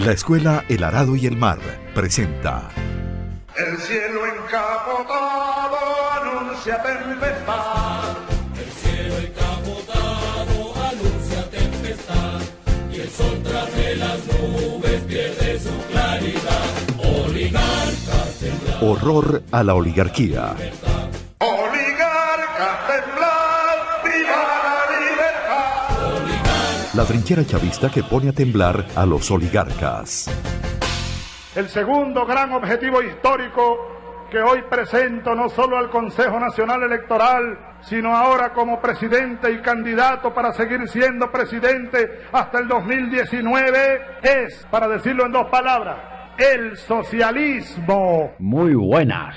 La Escuela El Arado y el Mar presenta El cielo encapotado anuncia tempestad. El cielo encapotado anuncia tempestad. Y el sol tras de las nubes pierde su claridad. Oligarcas temblar. Horror a la oligarquía. Oligarcas temblar, viva la libertad. La trinchera chavista que pone a temblar a los oligarcas. El segundo gran objetivo histórico que hoy presento no solo al Consejo Nacional Electoral, sino ahora como presidente y candidato para seguir siendo presidente hasta el 2019, es, para decirlo en dos palabras, el socialismo. Muy buenas.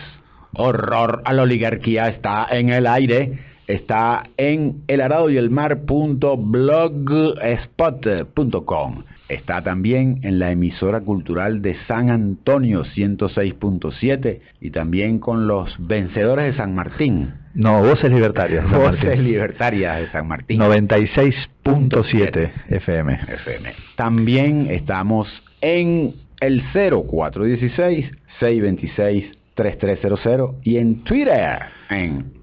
Horror a la oligarquía está en el aire. Está en elaradoyelmar.blogspot.com. Está también en la emisora cultural de San Antonio 106.7 y también con los vencedores de San Martín. No, Voces Libertarias. Voces Libertarias de San Martín. 96.7 FM. También estamos en el 0416-626-3300 y en Twitter en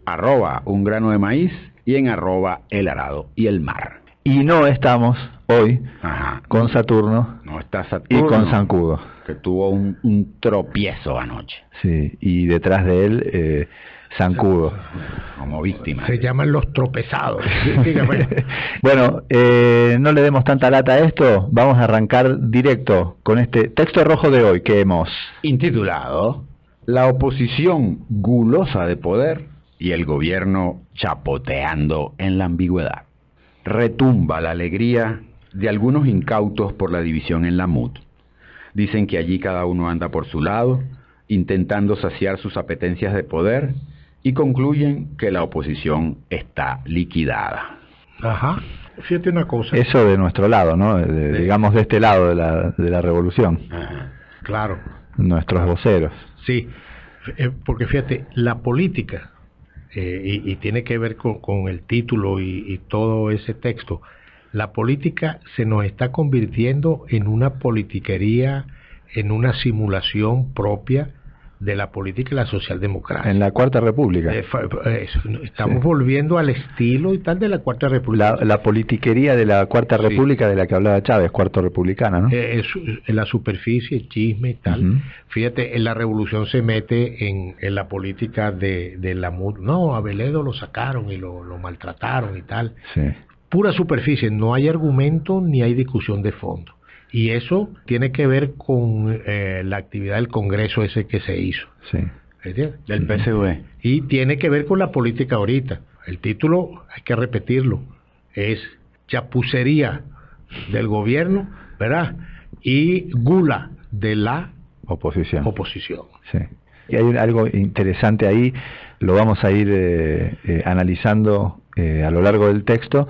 @ungrano_de_maíz y en @elarado_y_el_mar. Y no estamos hoy con Saturno, no está Saturno y con Zancudo, que tuvo un tropiezo anoche. Sí, y detrás de él Zancudo como víctima. Se llaman los tropezados. Bueno, no le demos tanta lata a esto. Vamos a arrancar directo con este texto rojo de hoy que hemos intitulado La oposición gulosa de poder y el gobierno chapoteando en la ambigüedad. Retumba la alegría de algunos incautos por la división en la MUD. Dicen que allí cada uno anda por su lado, intentando saciar sus apetencias de poder, y concluyen que la oposición está liquidada. Ajá. Fíjate una cosa. Eso de nuestro lado, ¿no? Digamos de este lado de la revolución. Ajá. Claro. Nuestros voceros. Sí, porque fíjate, la política, y tiene que ver con el título y todo ese texto, la política se nos está convirtiendo en una politiquería, en una simulación propia de la política y la socialdemocracia. En la Cuarta República. Estamos volviendo al estilo y tal de la Cuarta República. La politiquería de la Cuarta República de la que hablaba Chávez, cuarto republicana, ¿no? En la superficie, el chisme y tal. Fíjate, en la revolución se mete en la política de la MUD. No, a Veledo lo sacaron y lo maltrataron y tal. Sí. Pura superficie, no hay argumento ni hay discusión de fondo. Y eso tiene que ver con la actividad del Congreso ese que se hizo. Sí. ¿Entiendes? Del PSV. Y tiene que ver con la política ahorita. El título, hay que repetirlo, es chapucería del gobierno, ¿verdad? Y gula de la oposición. Sí. Y hay algo interesante ahí, lo vamos a ir analizando a lo largo del texto,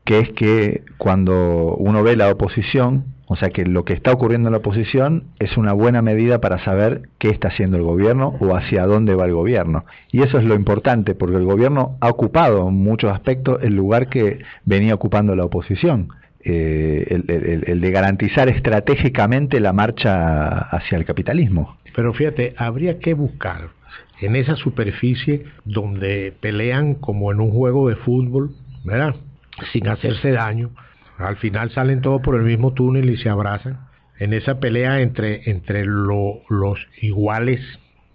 que es que cuando uno ve la oposición, o sea que lo que está ocurriendo en la oposición es una buena medida para saber qué está haciendo el gobierno o hacia dónde va el gobierno. Y eso es lo importante, porque el gobierno ha ocupado en muchos aspectos el lugar que venía ocupando la oposición, el de garantizar estratégicamente la marcha hacia el capitalismo. Pero fíjate, habría que buscar en esa superficie donde pelean como en un juego de fútbol, ¿verdad?, sin hacerse daño. Al final salen todos por el mismo túnel y se abrazan. En esa pelea entre los iguales,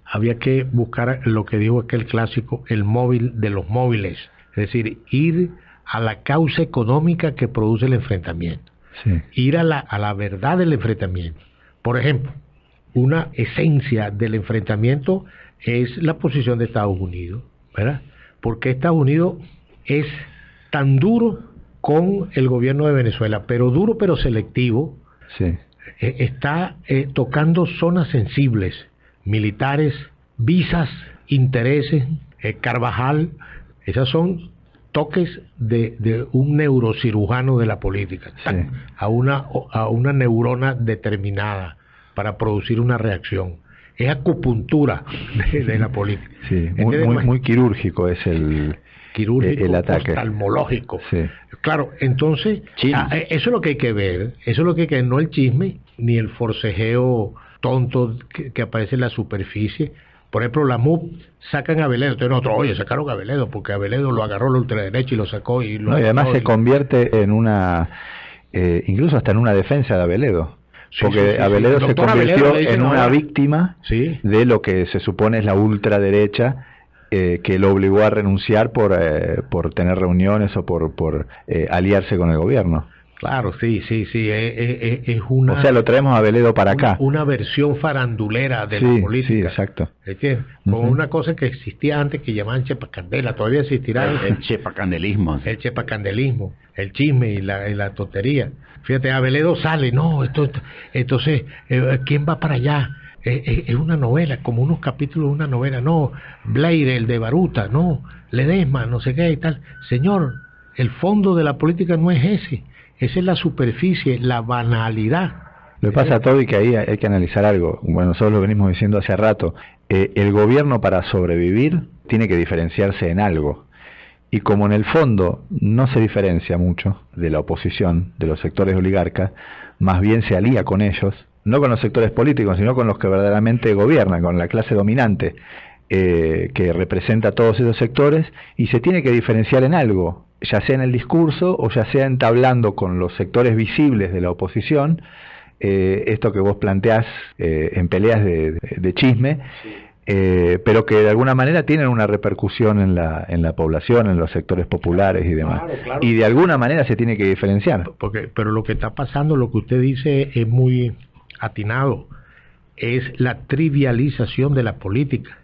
había que buscar lo que dijo aquel clásico, el móvil de los móviles. Es decir, ir a la causa económica que produce el enfrentamiento. Sí. Ir a la verdad del enfrentamiento. Por ejemplo, una esencia del enfrentamiento es la posición de Estados Unidos, ¿verdad? Porque Estados Unidos es tan duro con el gobierno de Venezuela, pero duro pero selectivo. Sí. Está tocando zonas sensibles, militares, visas, intereses, Carvajal. Esas son toques de un neurocirujano de la política, sí, a una neurona determinada para producir una reacción. Es acupuntura de la política. Sí, muy quirúrgico es quirúrgico, el ataque oftalmológico. Sí. Claro, entonces, eso es lo que hay que ver, eso es lo que hay que ver, no el chisme, ni el forcejeo tonto que aparece en la superficie. Por ejemplo, la MUP sacan a Veledo, entonces nosotros, oye, sacaron a Veledo, porque a Veledo lo agarró la ultraderecha y lo sacó. Y además se convierte en una, incluso hasta en una defensa de Veledo. Porque Veledo se convirtió en una víctima de lo que se supone es la ultraderecha, que lo obligó a renunciar por tener reuniones o por aliarse con el gobierno. Claro, sí, es una... O sea, lo traemos a Veledo para acá. Una versión farandulera de la política. Sí, exacto. Como una cosa que existía antes que llamaban chepacandela, todavía existirá. El chepacandelismo. El chepacandelismo, el chisme y la tontería. Fíjate, a Veledo sale, no, entonces, ¿quién va para allá? Es una novela, como unos capítulos de una novela, no, Blair, el de Baruta, no, Ledesma, no sé qué y tal. Señor, el fondo de la política no es ese. Esa es la superficie, la banalidad. Lo que pasa a todo y que ahí hay que analizar algo. Bueno, nosotros lo venimos diciendo hace rato. El gobierno para sobrevivir tiene que diferenciarse en algo. Y como en el fondo no se diferencia mucho de la oposición, de los sectores oligarcas, más bien se alía con ellos, no con los sectores políticos, sino con los que verdaderamente gobiernan, con la clase dominante que representa a todos esos sectores, y se tiene que diferenciar en algo, ya sea en el discurso o ya sea entablando con los sectores visibles de la oposición, esto que vos planteás en peleas de chisme, pero que de alguna manera tienen una repercusión en la población, en los sectores populares y demás. Claro. Y de alguna manera se tiene que diferenciar. Pero lo que está pasando, lo que usted dice es muy atinado, es la trivialización de la política.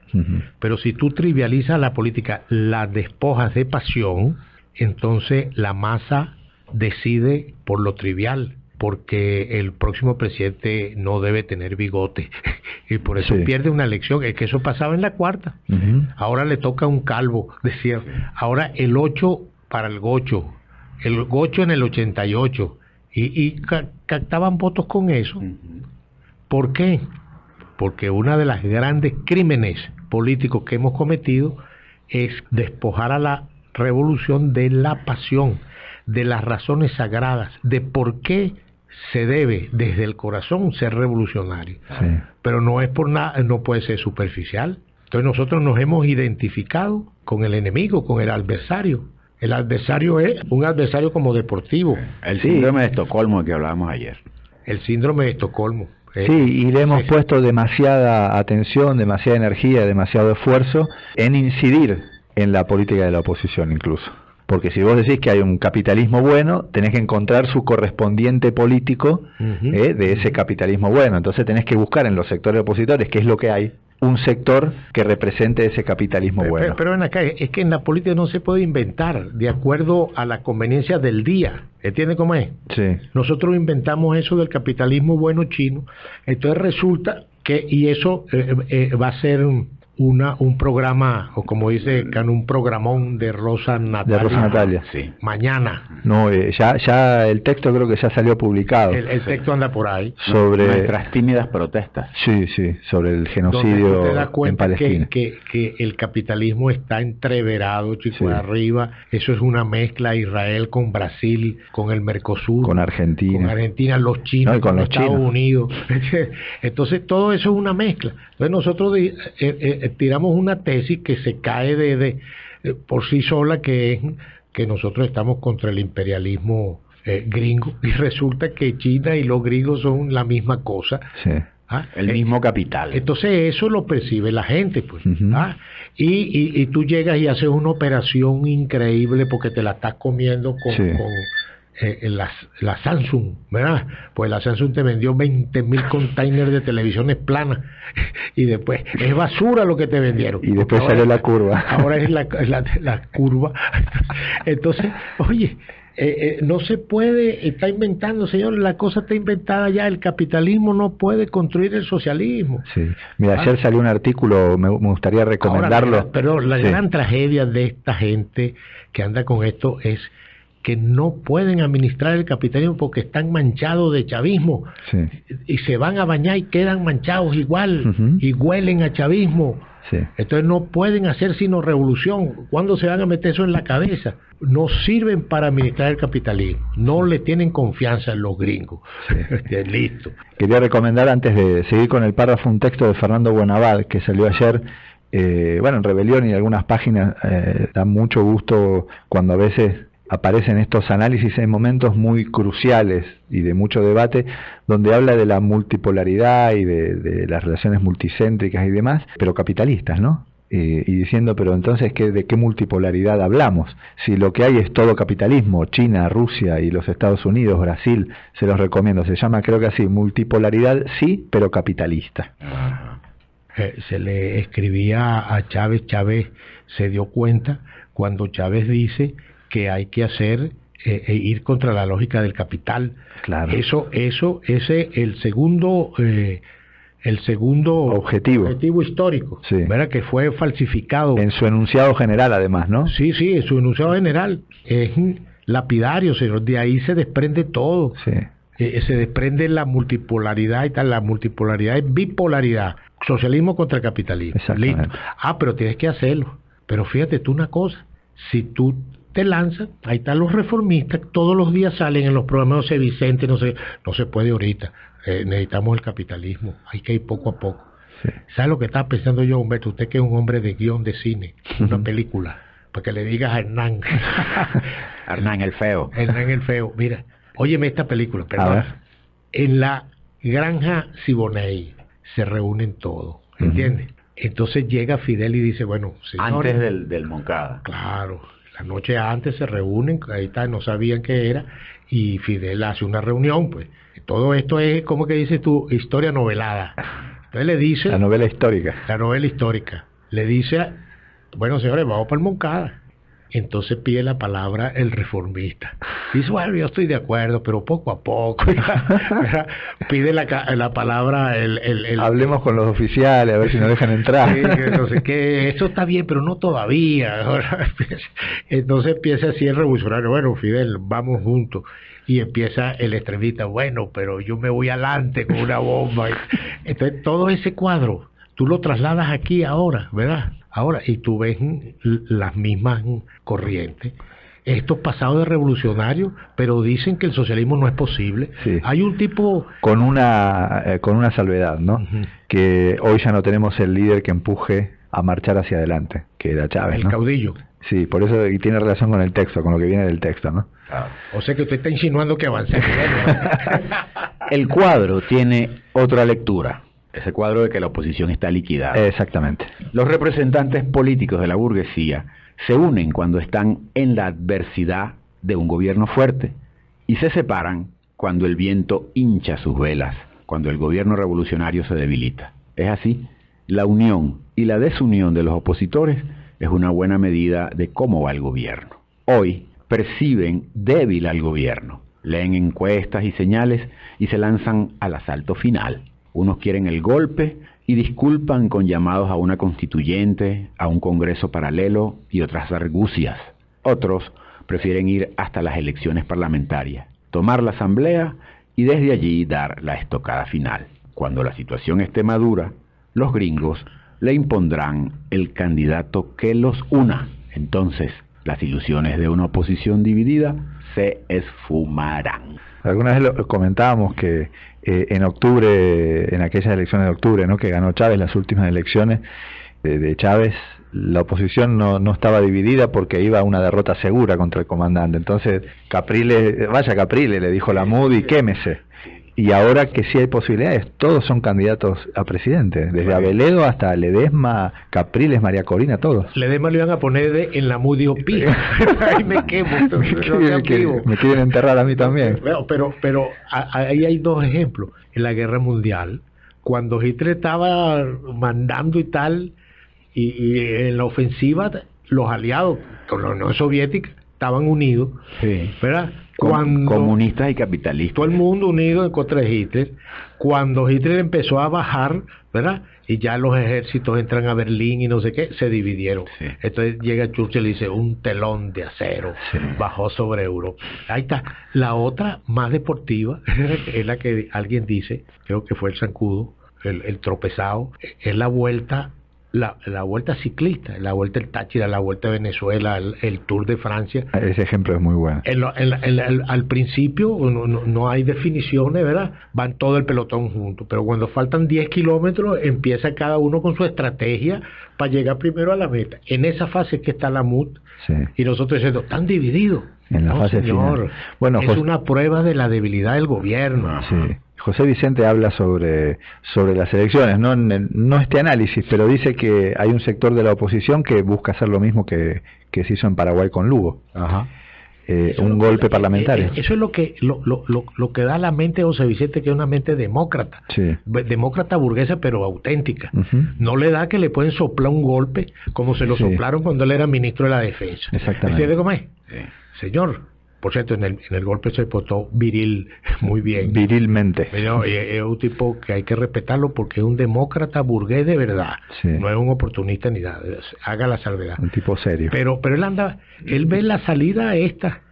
Pero si tú trivializas la política, la despojas de pasión, entonces la masa decide por lo trivial, porque el próximo presidente no debe tener bigote y por eso pierde una elección. Es que eso pasaba en la cuarta. Ahora le toca a un calvo, decía, ahora el 8 para el gocho en el 88 y captaban votos con eso. ¿Por qué? Porque una de las grandes crímenes políticos que hemos cometido es despojar a la revolución de la pasión, de las razones sagradas, de por qué se debe desde el corazón ser revolucionario. Pero no es por nada, no puede ser superficial. Entonces nosotros nos hemos identificado con el enemigo, con el adversario. El adversario es un adversario como deportivo. El síndrome de Estocolmo que hablábamos ayer. El síndrome de Estocolmo. Sí, y le hemos puesto demasiada atención, demasiada energía, demasiado esfuerzo en incidir en la política de la oposición incluso. Porque si vos decís que hay un capitalismo bueno, tenés que encontrar su correspondiente político de ese capitalismo bueno. Entonces tenés que buscar en los sectores opositores, que es lo que hay, un sector que represente ese capitalismo bueno. Pero ven acá, es que en la política no se puede inventar de acuerdo a la conveniencia del día. ¿Entiende cómo es? Sí. Nosotros inventamos eso del capitalismo bueno chino. Entonces resulta que, y eso va a ser un programa, o como dice Cano, un programón de Rosa Natalia. De Rosa Natalia. Sí. Mañana. No, ya el texto creo que ya salió publicado. El texto anda por ahí. Sobre nuestras tímidas protestas. Sí, sobre el genocidio te das cuenta en Palestina. Que el capitalismo está entreverado, chicos, arriba. Eso es una mezcla, Israel con Brasil, con el Mercosur. Con Argentina. Los chinos, con los Estados Unidos. Entonces todo eso es una mezcla. Entonces nosotros tiramos una tesis que se cae por sí sola, que es que nosotros estamos contra el imperialismo gringo, y resulta que China y los gringos son la misma cosa. El mismo capital. Entonces eso lo percibe la gente, pues. Y tú llegas y haces una operación increíble porque te la estás comiendo con la Samsung, ¿verdad? Pues la Samsung te vendió 20.000 containers de televisiones planas y después es basura lo que te vendieron. Y después salió la curva. Ahora es la curva. Entonces, oye, no se puede, está inventando, señor, la cosa está inventada ya, el capitalismo no puede construir el socialismo. Sí. Mira, ayer salió un artículo, me gustaría recomendarlo. Ahora, pero la gran tragedia de esta gente que anda con esto es que no pueden administrar el capitalismo porque están manchados de chavismo, Sí. y se van a bañar y quedan manchados igual, Ujú. y huelen a chavismo. Sí. Entonces no pueden hacer sino revolución. ¿Cuándo se van a meter eso en la cabeza? No sirven para administrar el capitalismo. No le tienen confianza en los gringos. Listo. Quería recomendar, antes de seguir con el párrafo, un texto de Fernando Buenabad que salió ayer, en Rebelión, y algunas páginas. Da mucho gusto cuando a veces aparecen estos análisis en momentos muy cruciales y de mucho debate, donde habla de la multipolaridad y de las relaciones multicéntricas y demás, pero capitalistas, ¿no? Y diciendo, pero entonces, ¿de qué multipolaridad hablamos? Si lo que hay es todo capitalismo, China, Rusia y los Estados Unidos, Brasil, se los recomiendo, se llama, creo que así, multipolaridad sí, pero capitalista. Se le escribía a Chávez. Chávez se dio cuenta cuando Chávez dice que hay que hacer ir contra la lógica del capital. Claro. Ese el segundo objetivo histórico, Sí. ¿verdad? Que fue falsificado En su enunciado general, además, ¿no? Sí, en su enunciado general es lapidario, señor. De ahí se desprende todo. Sí. Se desprende la multipolaridad y tal. La multipolaridad es bipolaridad. Socialismo contra capitalismo. Exactamente. Listo. Pero tienes que hacerlo. Pero fíjate tú una cosa. Si tú te lanzas, ahí están los reformistas, todos los días salen en los programas, no sé, Vicente, no se puede ahorita. Necesitamos el capitalismo. Hay que ir poco a poco. Sí. ¿Sabe lo que estaba pensando yo, Humberto? Usted que es un hombre de guión de cine, una película, para que le digas a Hernán. Hernán el Feo. Hernán el Feo. Mira, óyeme esta película, A perdón. ver. En la granja Siboney se reúnen todos, ¿entiendes? Entonces llega Fidel y dice, bueno, señores, Antes del Moncada. claro, la noche antes se reúnen, ahí está, no sabían qué era, y Fidel hace una reunión, pues. Todo esto es, como que dices tú, historia novelada. Entonces le dice... La novela histórica. La novela histórica. Le dice, bueno, señores, vamos para el Moncada. Entonces pide la palabra el reformista. Dice, bueno, yo estoy de acuerdo, pero poco a poco. Pide la palabra el Hablemos con los oficiales, a ver si nos dejan entrar. Sí, que no sé qué, eso está bien, pero no todavía. Entonces empieza así el revolucionario, bueno, Fidel, vamos juntos. Y empieza el extremista, bueno, pero yo me voy adelante con una bomba. Entonces todo ese cuadro, tú lo trasladas aquí ahora, ¿verdad? Ahora, y tú ves las mismas corrientes. Estos pasados de revolucionarios, pero dicen que el socialismo no es posible. Sí. Hay un tipo... Con una salvedad, ¿no? Ujú. Que hoy ya no tenemos el líder que empuje a marchar hacia adelante, que era Chávez, El ¿no? caudillo. Sí, por eso, y tiene relación con el texto, con lo que viene del texto, ¿no? O sea que usted está insinuando que avancé. El cuadro tiene otra lectura. Ese cuadro de que la oposición está liquidada. Exactamente. Los representantes políticos de la burguesía se unen cuando están en la adversidad de un gobierno fuerte y se separan cuando el viento hincha sus velas, cuando el gobierno revolucionario se debilita. Es así, la unión y la desunión de los opositores es una buena medida de cómo va el gobierno. Hoy perciben débil al gobierno, leen encuestas y señales y se lanzan al asalto final. Unos quieren el golpe y disculpan con llamados a una constituyente, a un congreso paralelo y otras argucias. Otros prefieren ir hasta las elecciones parlamentarias, tomar la asamblea y desde allí dar la estocada final. Cuando la situación esté madura, los gringos le impondrán el candidato que los una. Entonces, las ilusiones de una oposición dividida se esfumarán. Alguna vez lo comentábamos que en octubre, en aquellas elecciones de octubre, ¿no?, que ganó Chávez, las últimas elecciones de Chávez, la oposición no estaba dividida porque iba a una derrota segura contra el comandante. Entonces Capriles, vaya Capriles, le dijo la Moody, quémese. Y ahora que sí hay posibilidades, todos son candidatos a presidente, desde Aveledo hasta Ledesma, Capriles, María Corina, todos. Ledesma le iban a poner en la Moody Pi. Ahí me quemo. Me quieren enterrar a mí también. Pero ahí hay dos ejemplos. En la Guerra Mundial, cuando Hitler estaba mandando y tal, y en la ofensiva, los aliados con la Unión Soviética estaban unidos, Sí. ¿verdad? comunistas y capitalistas. Todo el mundo unido en contra de Hitler. Cuando Hitler empezó a bajar, ¿verdad? Y ya los ejércitos entran a Berlín y no sé qué, se dividieron. Sí. Entonces llega Churchill y dice, un telón de acero bajó sobre Europa. Ahí está. La otra, más deportiva, es la que alguien dice, creo que fue el zancudo, el tropezado, es la vuelta. La vuelta ciclista, la vuelta del Táchira, la vuelta de Venezuela, el Tour de Francia. Ese ejemplo es muy bueno. Al principio no hay definiciones, ¿verdad? Van todo el pelotón junto, pero cuando faltan 10 kilómetros empieza cada uno con su estrategia para llegar primero a la meta. En esa fase es que está la MUT, y nosotros diciendo, están divididos. En la fase señor, final. Bueno, es una prueba de la debilidad del gobierno. Sí. José Vicente habla sobre las elecciones, no este análisis, pero dice que hay un sector de la oposición que busca hacer lo mismo que se hizo en Paraguay con Lugo. Ajá. Un golpe parlamentario. Eso es lo que da a la mente de José Vicente, que es una mente demócrata, demócrata burguesa pero auténtica. No le da que le pueden soplar un golpe como se lo soplaron cuando él era ministro de la Defensa. Exactamente. ¿Entiende cómo es? Señor, por cierto, en el golpe se portó viril, muy bien. Virilmente. Es un tipo que hay que respetarlo porque es un demócrata burgués de verdad. No es un oportunista ni nada. Haga la salvedad. Un tipo serio. Pero él ve la salida esta.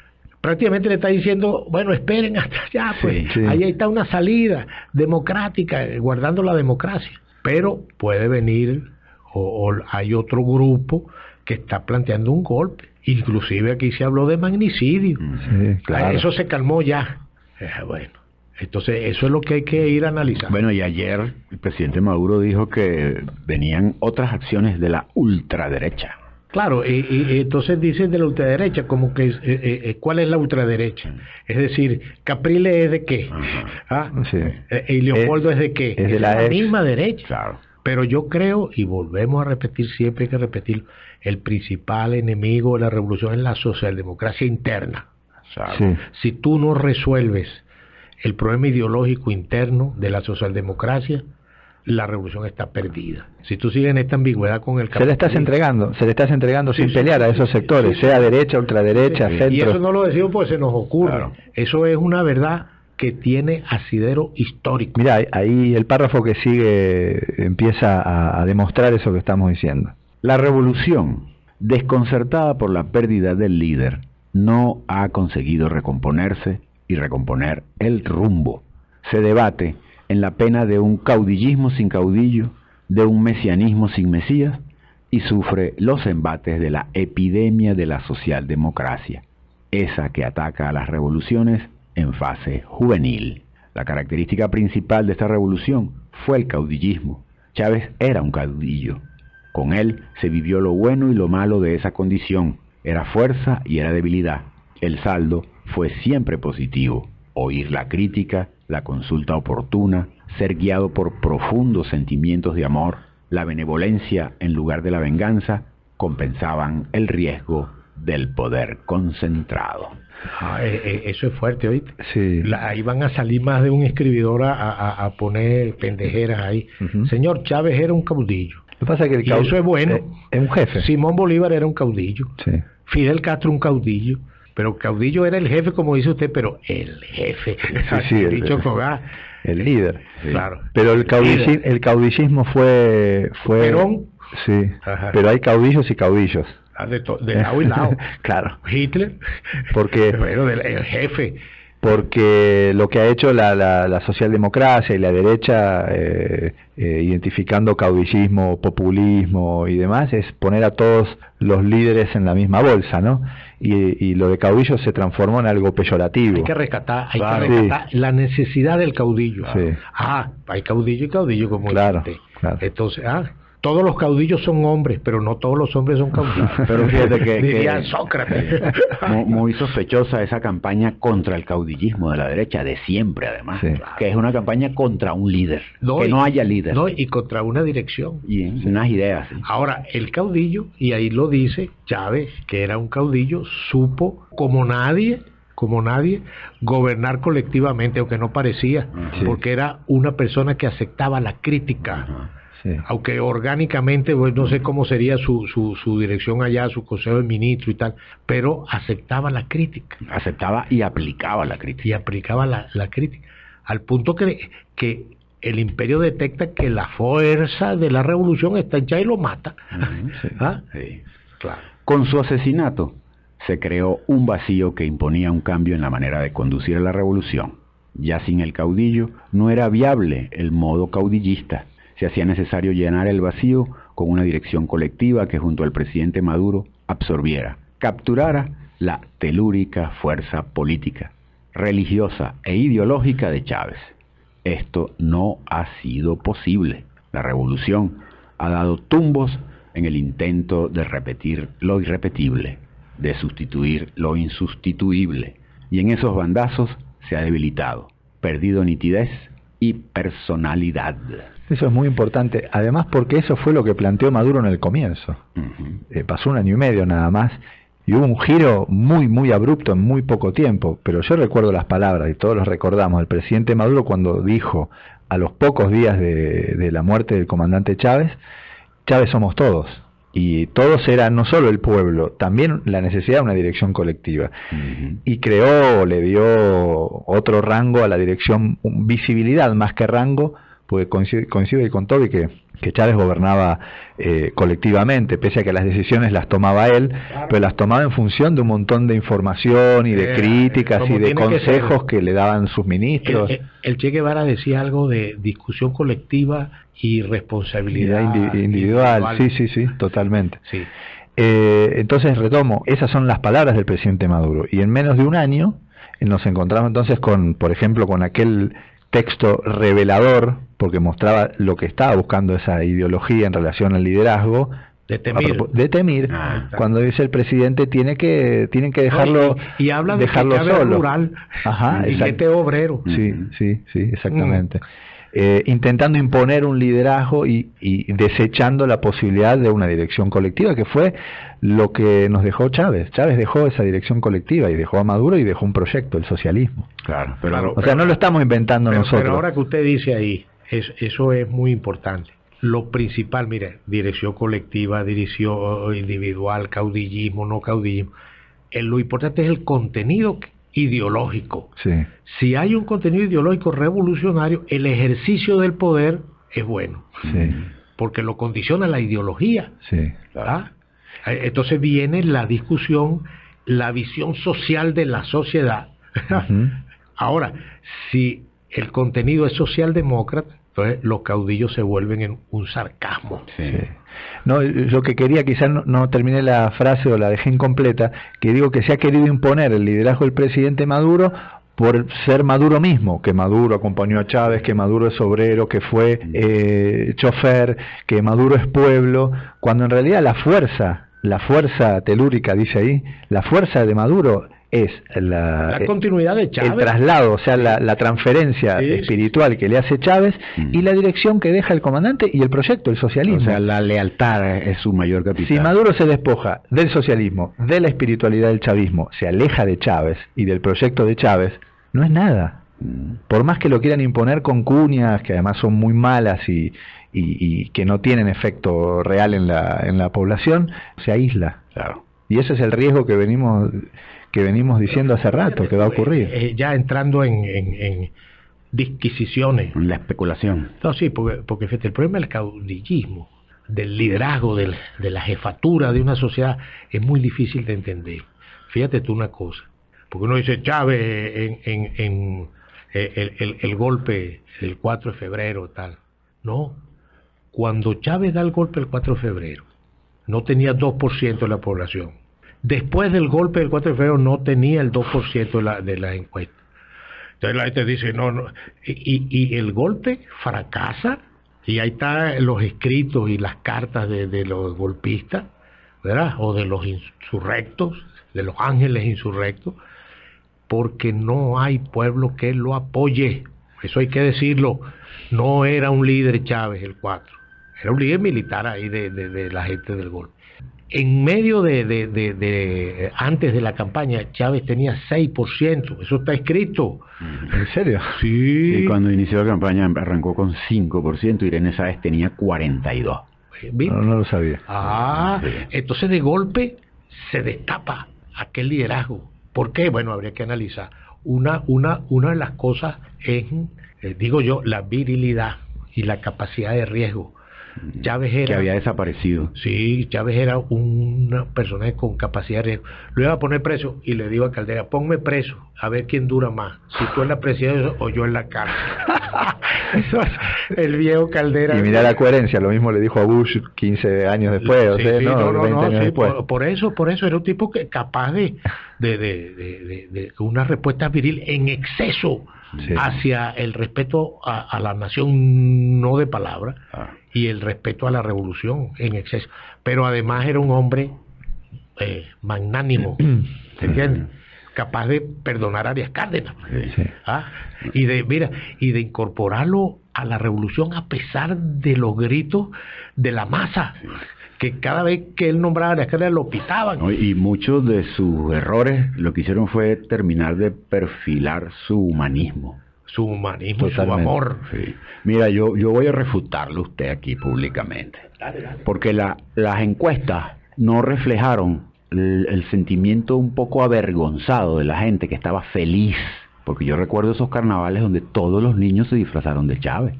Prácticamente le está diciendo, bueno, esperen hasta allá, pues. Ahí está una salida democrática, guardando la democracia. Pero puede venir, o hay otro grupo que está planteando un golpe. Inclusive aquí se habló de magnicidio. Claro. Eso se calmó ya. Bueno, entonces eso es lo que hay que ir a analizar. Bueno, y ayer el presidente Maduro dijo que venían otras acciones de la ultraderecha. Claro, y entonces dicen de la ultraderecha, como que ¿cuál es la ultraderecha? Es decir, Capriles es de qué, y Leopoldo es de qué, es de la misma derecha. Claro. Pero yo creo, y volvemos a repetir, siempre hay que repetirlo, el principal enemigo de la revolución es la socialdemocracia interna. Si tú no resuelves el problema ideológico interno de la socialdemocracia, la revolución está perdida. Si tú sigues en esta ambigüedad con el se le estás entregando sin pelear a esos sectores, sea derecha, ultraderecha, centro. Y eso no lo decimos porque se nos ocurre. Claro. Eso es una verdad que tiene asidero histórico. Mira, ahí el párrafo que sigue empieza a demostrar eso que estamos diciendo. La revolución, desconcertada por la pérdida del líder, no ha conseguido recomponerse y recomponer el rumbo. Se debate en la pena de un caudillismo sin caudillo, de un mesianismo sin mesías, y sufre los embates de la epidemia de la socialdemocracia, esa que ataca a las revoluciones en fase juvenil. La característica principal de esta revolución fue el caudillismo. Chávez era un caudillo. Con él se vivió lo bueno y lo malo de esa condición. Era fuerza y era debilidad. El saldo fue siempre positivo. Oír la crítica, la consulta oportuna, ser guiado por profundos sentimientos de amor, la benevolencia en lugar de la venganza, compensaban el riesgo del poder concentrado. Eso es fuerte, ¿oíste? Sí. Ahí van a salir más de un escribidor a poner pendejeras ahí. Señor, Chávez era un caudillo. Lo que pasa es que y eso es bueno. Es un jefe. Simón Bolívar era un caudillo. Sí. Fidel Castro un caudillo. Pero caudillo era el jefe, como dice usted, pero el jefe. El líder. Sí. Claro. Pero el caudillismo fue Perón. Sí. Ajá. Pero hay caudillos y caudillos. De lado y lado. Claro. Hitler. Porque bueno, el jefe. Porque lo que ha hecho la socialdemocracia y la derecha, identificando caudillismo, populismo y demás, es poner a todos los líderes en la misma bolsa, ¿no? Y lo de caudillo se transformó en algo peyorativo. Hay que rescatar la necesidad del caudillo. Sí. Hay caudillo y caudillo, como claro. Entonces, todos los caudillos son hombres, pero no todos los hombres son caudillos. Pero fíjate que diría Sócrates. Muy sospechosa esa campaña contra el caudillismo de la derecha, de siempre además, que es una campaña contra un líder, que no haya líder. Y contra una dirección. Y unas ideas. Sí. Ahora, el caudillo, y ahí lo dice Chávez, que era un caudillo, supo como nadie, gobernar colectivamente, aunque no parecía, porque era una persona que aceptaba la crítica. Sí. Aunque orgánicamente, pues, no sé cómo sería su dirección allá, su consejo de ministros y tal, pero aceptaba la crítica. Aceptaba y aplicaba la crítica. Y aplicaba la crítica. Al punto que el imperio detecta que la fuerza de la revolución está hecha y lo mata. Sí. ¿Ah? Sí. Claro. Con su asesinato se creó un vacío que imponía un cambio en la manera de conducir a la revolución. Ya sin el caudillo no era viable el modo caudillista. Se hacía necesario llenar el vacío con una dirección colectiva que junto al presidente Maduro absorbiera, capturara la telúrica fuerza política, religiosa e ideológica de Chávez. Esto no ha sido posible. La revolución ha dado tumbos en el intento de repetir lo irrepetible, de sustituir lo insustituible, y en esos bandazos se ha debilitado, perdido nitidez y personalidad. Eso es muy importante, además porque eso fue lo que planteó Maduro en el comienzo. Pasó 1 año y medio nada más, y hubo un giro muy abrupto en muy poco tiempo, pero yo recuerdo las palabras, y todos los recordamos, del presidente Maduro cuando dijo, a los pocos días de la muerte del comandante Chávez, Chávez somos todos. Y todos eran no solo el pueblo, también la necesidad de una dirección colectiva. Y creó, le dio otro rango a la dirección, visibilidad más que rango, porque coincide con Toby que Chávez gobernaba colectivamente, pese a que las decisiones las tomaba él, claro, pero las tomaba en función de un montón de información y de críticas y de consejos que le daban sus ministros. El Che Guevara decía algo de discusión colectiva y responsabilidad individual. Sí, totalmente. Sí. Entonces retomo, esas son las palabras del presidente Maduro, y en menos de un año nos encontramos entonces con, por ejemplo, con aquel texto revelador, porque mostraba lo que estaba buscando esa ideología en relación al liderazgo de Temir, cuando dice el presidente tienen que dejarlo, y habla de dejarlo que solo. Rural, y gente obrero. Sí, exactamente. Intentando imponer un liderazgo y desechando la posibilidad de una dirección colectiva, que fue lo que nos dejó Chávez. Chávez dejó esa dirección colectiva y dejó a Maduro y dejó un proyecto, el socialismo. Claro, o sea, no lo estamos inventando nosotros. Pero ahora que usted dice ahí, eso es muy importante. Lo principal, mire, dirección colectiva, dirección individual, caudillismo, no caudillismo. Lo importante es el contenido ideológico. Sí. Si hay un contenido ideológico revolucionario, el ejercicio del poder es bueno. Sí. Porque lo condiciona la ideología. Sí. ¿Ah? Entonces viene la discusión, la visión social de la sociedad. Ahora, si el contenido es socialdemócrata, entonces los caudillos se vuelven en un sarcasmo. Sí. No, yo que quería, quizás no terminé la frase o la dejé incompleta, que digo que se ha querido imponer el liderazgo del presidente Maduro por ser Maduro mismo, que Maduro acompañó a Chávez, que Maduro es obrero, que fue chofer, que Maduro es pueblo, cuando en realidad la fuerza telúrica, dice ahí, la fuerza de Maduro es la continuidad de Chávez, el traslado, o sea, la transferencia espiritual que le hace Chávez y la dirección que deja el comandante y el proyecto, el socialismo. O sea, la lealtad es su mayor capital. Si Maduro se despoja del socialismo, de la espiritualidad del chavismo, se aleja de Chávez y del proyecto de Chávez, no es nada. Por más que lo quieran imponer con cuñas, que además son muy malas y que no tienen efecto real en la población, se aísla. Claro. Y ese es el riesgo que venimos diciendo hace rato que va a ocurrir. Ya entrando en disquisiciones. La especulación. No, sí, porque fíjate, el problema del caudillismo, del liderazgo, de la jefatura de una sociedad, es muy difícil de entender. Fíjate tú una cosa, porque uno dice Chávez en el golpe del 4 de febrero, tal. No, cuando Chávez da el golpe el 4 de febrero, no tenía 2% de la población. Después del golpe del 4 de febrero no tenía el 2% de la encuesta. Entonces la gente dice, no. Y el golpe fracasa, y ahí están los escritos y las cartas de los golpistas, ¿verdad? O de los insurrectos, de los ángeles insurrectos, porque no hay pueblo que lo apoye. Eso hay que decirlo. No era un líder Chávez el 4, era un líder militar ahí de la gente del golpe. En medio de antes de la campaña, Chávez tenía 6%, eso está escrito. ¿En serio? Sí. Y cuando inició la campaña arrancó con 5%, Irene Sáez tenía 42%. No lo sabía. Sí. Entonces de golpe se destapa aquel liderazgo. ¿Por qué? Bueno, habría que analizar. Una de las cosas es, digo yo, la virilidad y la capacidad de riesgo. Chávez era... Que había desaparecido. Sí, Chávez era una persona con capacidad de riesgo. Lo iba a poner preso y le digo a Caldera, ponme preso, a ver quién dura más, si tú en la presidencia o yo en la cárcel. Eso es el viejo Caldera. Y mira la coherencia, lo mismo le dijo a Bush 15 años después, 20 años después. Por eso era un tipo que capaz de una respuesta viril en exceso hacia el respeto a la nación, no de palabra, y el respeto a la revolución en exceso. Pero además era un hombre magnánimo, ¿se entiende? Capaz de perdonar a Arias Cárdenas, y de incorporarlo a la revolución a pesar de los gritos de la masa, que cada vez que él nombraba a Arias Cárdenas lo pitaban. Y muchos de sus errores lo que hicieron fue terminar de perfilar su humanismo. Su humanismo, su amor. Sí. Mira, yo voy a refutarlo a usted aquí públicamente. Dale. Porque las encuestas no reflejaron el sentimiento un poco avergonzado de la gente que estaba feliz. Porque yo recuerdo esos carnavales donde todos los niños se disfrazaron de Chávez.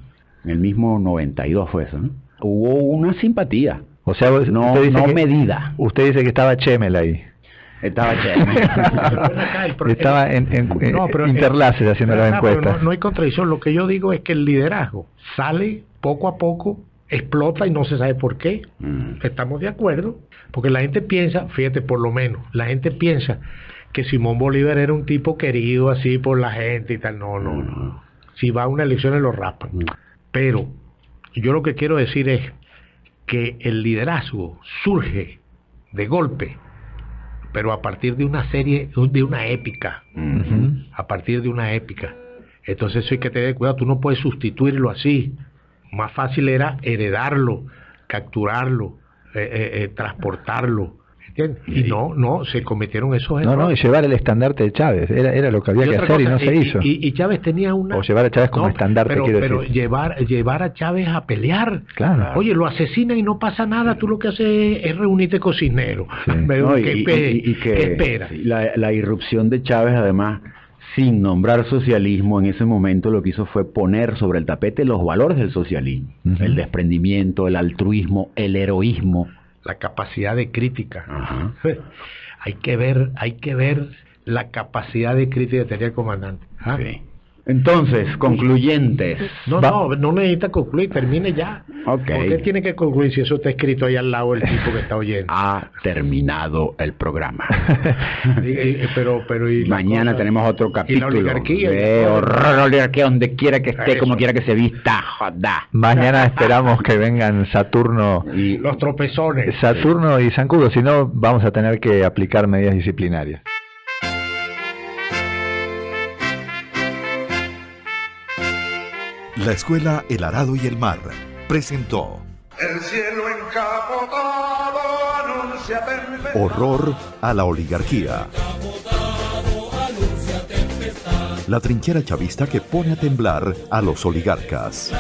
En el mismo 92 fue eso, ¿no? Hubo una simpatía. O sea, no medida. Usted dice que estaba Chemel ahí. Estaba Chemel. Estaba en Interlaces haciendo las encuestas. No hay contradicción. Lo que yo digo es que el liderazgo sale poco a poco, explota y no se sabe por qué. Estamos de acuerdo. Porque la gente piensa, fíjate, por lo menos, la gente piensa que Simón Bolívar era un tipo querido así por la gente y tal. No. Si va a una elección lo rapan. Pero yo lo que quiero decir es que el liderazgo surge de golpe, pero a partir de una épica. A partir de una épica. Entonces eso hay que tener cuidado, tú no puedes sustituirlo así. Más fácil era heredarlo, capturarlo, transportarlo. ¿Entiendes? Y no, se cometieron esos errores. Y llevar el estandarte de Chávez, era lo que había que hacer y no se hizo. Y Chávez tenía o llevar a Chávez como estandarte, pero llevar a Chávez a pelear. Claro. Oye, lo asesinan y no pasa nada, tú lo que haces es reunirte con Cisneros. ¿Qué espera? La irrupción de Chávez, además, sin nombrar socialismo, en ese momento lo que hizo fue poner sobre el tapete los valores del socialismo. El desprendimiento, el altruismo, el heroísmo, la capacidad de crítica. Hay que ver la capacidad de crítica que tenía el comandante. Sí. Entonces, concluyentes. No necesita concluir, termine ya. Okay. ¿Por qué tiene que concluir si eso está escrito ahí al lado del tipo que está oyendo? Ha terminado el programa. pero mañana tenemos otro capítulo. Y la oligarquía. La oligarquía, donde quiera que esté, como quiera que se vista, joda. Mañana esperamos que vengan Saturno y los tropezones. Saturno y Zancudo, si no vamos a tener que aplicar medidas disciplinarias. La Escuela El Arado y el Mar presentó El cielo encapotado anuncia tempestad. Horror a la oligarquía. La trinchera chavista que pone a temblar a los oligarcas.